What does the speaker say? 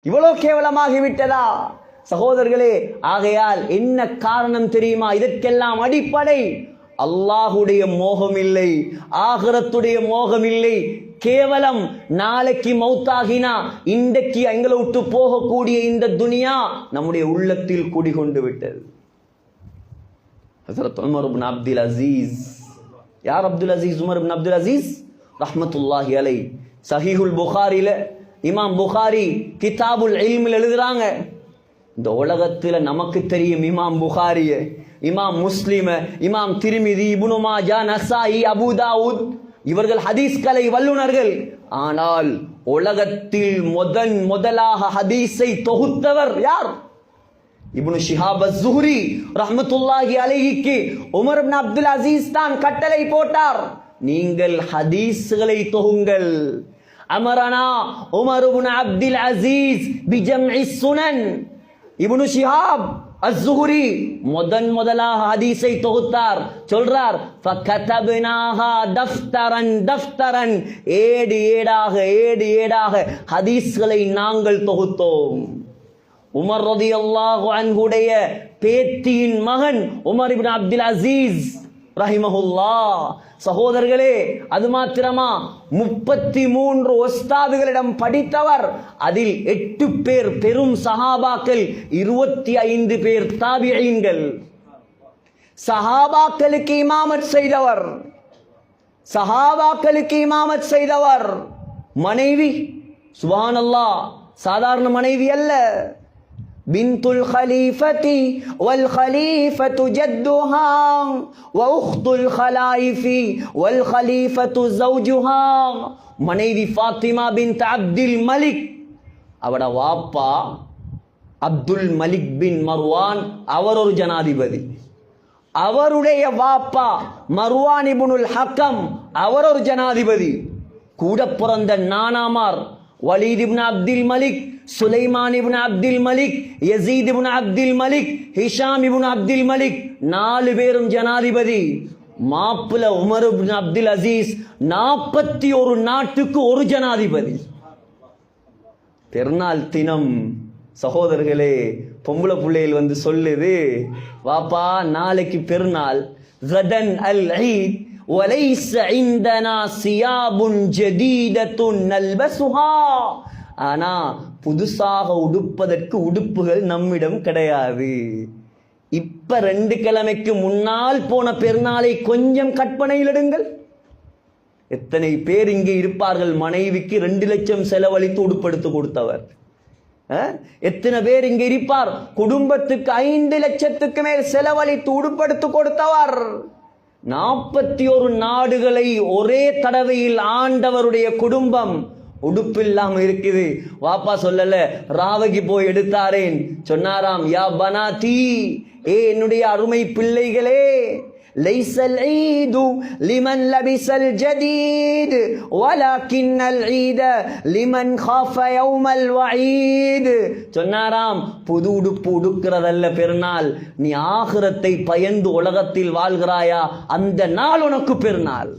இவ்வளவு கேவலமாகிவிட்டதா சகோதரர்களே? ஆகையால் என்ன காரணம் தெரியுமா? இதற்கெல்லாம் அடிப்படை அல்லாஹுடைய மோகம் இல்லை, ஆகிரத்துடைய மோகம் இல்லை. கேவலம் நாளைக்கு மௌத்தாகினா இன்றைக்கு எங்களை விட்டு போகக்கூடிய இந்த துனியா நம்முடைய உள்ளத்தில் குடிகொண்டு விட்டது. ஹஜ்ரத் உமர் இப்னு அப்துல் அசீஸ், யார் அப்துல் அசீஸ்? உமர் இப்னு அப்துல் அசீஸ் ரஹ்மத்துல்லாஹி அலைஹி. சஹீஹுல் புகாரில இமாம் புகாரி கிதாபுல் இல்மில் எழுதுறாங்க, இந்த உலகத்தில் நமக்கு தெரியும் இமாம் புகாரிய, இமாம் முஸ்லிம, இமாம் திர்மிதி, இப்னு மாஜா, நசாயி, அபூ தாவூத், இவர்கள் ஹதீஸ் கலை வல்லுநர்கள். ஆனால் உலகத்தில் முதலாக ஹதீஸை தொகுத்தவர் யார்? இப்னு ஷிஹாப் அஸ்-ஸுஹ்ரி ரஹ்மத்துல்லாஹி அலைஹிக்கு உமர் இப்னு அப்துல் அசீஸ் தான் கட்டளை போட்டார், நீங்கள் ஹதீஸ்களை தொகுங்கள். அமரனா உமர் இப்னு அப்துல் அசீஸ் பிஜம்இ சுனன். இப்னு ஷிஹாப் அஸ்-ஸுஹ்ரி முதலாக ஹதீஸை தொகுத்தார். சொல்றார், ஃபகதப்னாஹா தஃப்தரன் தஃப்தரன், ஏடு ஏடாக ஹதீஸ்களை நாங்கள் தொகுத்தோம். உமர் ரலியல்லாஹு அன்ஹுடைய பேத்தியின் மகன் உமர் இப்னு அப்துல் அசீஸ் ரஹிமஹுல்லாஹ். சகோதரர்களே, அது மாத்திரமா 33 உஸ்தாதுகளிடம் படித்தவர். அதில் 8 பேர் பெரும் சஹாபாக்கள், 25 பேர் தாபிஈன்கள். சஹாபாக்களுக்கு இமாமத் செய்தவர். மனைவி சுப்ஹானல்லாஹ், சாதாரண மனைவி அல்ல. பின்துல் கலீஃபதி வல் கலீஃபத்து ஜத்துஹா வ உக்துல் கலாயிஃபி வல் கலீஃபத்து ஜௌஜுஹா. மனைவி ஃபாத்திமா பின்த் அப்துல் மலிக், அவட வாப்பா அப்துல் மலிக் பின் மர்வான், அவர் ஒரு ஜனாதிபதி. அவருடைய வாப்பா மர்வான் இப்னுல் ஹக்கம், அவர் ஒரு ஜனாதிபதி. கூட பிறந்த நானாமார் வலீத் இப்னு அப்துல் மலிக், சுலைமான் இப்னு அப்துல் மலிக், யஸீத் இப்னு அப்துல் மலிக், ஹிஷாம் இப்னு அப்துல் மலிக், 4 பேரும் ஜனாதிபதி. மாப்பிள உமர் இப்னு அப்துல் அசீஸ் 41 நாட்டுக்கு ஒரு ஜனாதிபதி. பெருநாள் தினம் சகோதரர்களே, பொம்பளை பிள்ளைகள் வந்து சொல்லுது, வாப்பா நாளைக்கு பெருநாள், கதன் அல் ஈத் வலைஸ இந்தனா சியாபுன் ஜதீதத்துன் நல்பஸுஹா. ஆனா புதுசாக உடுப்பதற்கு உடுப்புகள் நம்மிடம் கிடையாது. இப்ப 2 கிழமைக்கு முன்னால் போன பெருநாளை கொஞ்சம் கற்பனையில் எடுங்கள். எத்தனை பேர் இங்கே இருப்பார்கள் மனைவிக்கு 2 லட்சம் செலவழித்து உடுப்படுத்து கொடுத்தவர்? எத்தனை பேர் இங்கே இருப்பார் குடும்பத்துக்கு 5 லட்சத்துக்கு மேல் செலவழித்து உடுப்படுத்து கொடுத்தவர்? 41 நாடுகளை ஒரே தடவையில் ஆண்டவருடைய குடும்பம் உடுப்பில்லாம இருக்குது. வாப்பா சொல்லல, ராவகி போய் எடுத்தாரேன், சொன்னாராம், யா பனாதி, என்னுடைய அருமை பிள்ளைகளே, லைஸல் ஈது லிமன் லபிஸல் ஜதீத் வலக்கின்னல் ஈத லிமன் காஃப யௌமல் வஈத். சொன்னாராம், புது உடுப்பு உடுக்கிறதல்ல பெருநாள், நீ ஆகிரத்தை பயந்து உலகத்தில் வாழ்கிறாயா, அந்த நாள் உனக்கு பெருநாள்.